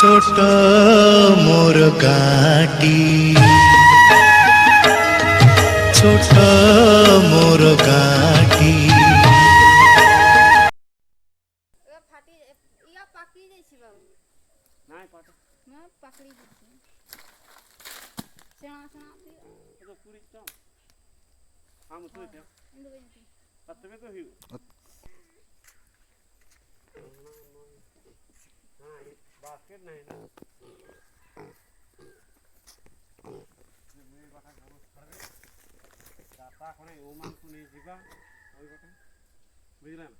छोट मोर गाटी छोट मोर गाटी फाटी या पाकड़ी जाइछि बाबू নাই পাটে ना पाकड़ी जाइछि सेना सेना दियो তো পুরি চাও আম তো এটা इंदु गइछि তবে তো হিউ হ্যাঁ বাস্কেট নাই না মেয়ে বাটা গরু ছাড়বে দাতা করে ও মাংস নিয়ে যাবা ওই বাটা বুঝলেন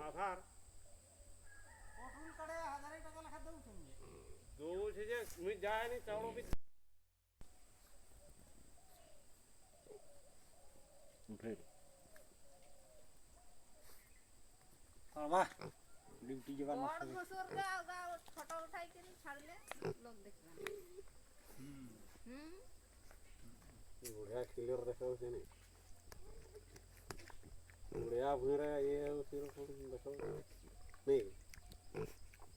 আধার দৌছে যে মুই যায়নি চাউল বি बाबा ड्यूटी के बाद और घसर के आगा फोटो उठाई के छाड़ले लोग देखबा बढ़िया क्लियर देखो से नहीं बढ़िया भूरा ये सिर को देखो नहीं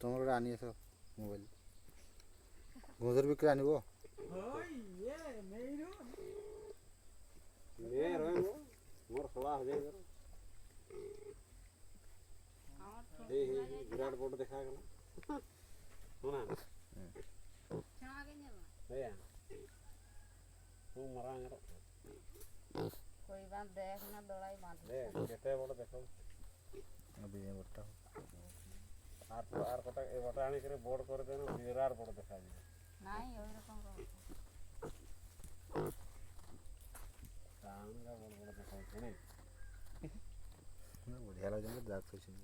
तुमरो आनी आसो मोबाइल गोदर बिक्री आनिबो मैं रहन मोर थोड़ा हो जाए हे हे विराट बोर्ड देखा गला होना छना के नेबा हे तू मरांग कोई बात देख ना दौड़ाई बात दे केते बोर्ड देखो अभी ये बता आर कोटा ए बटा आनी करे बोर्ड कर देना विराट बोर्ड देखा जाए नहीं ओई रकम रो साउंड का बोर्ड देखा नहीं बढ़िया लगे ना जाग तो छिन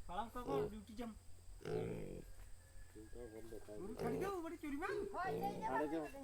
पलंग पर ड्यूटी जम तो बोर्ड देखा खड़ी जाओ बड़ी चोरी में होई जाई आड़े जा जो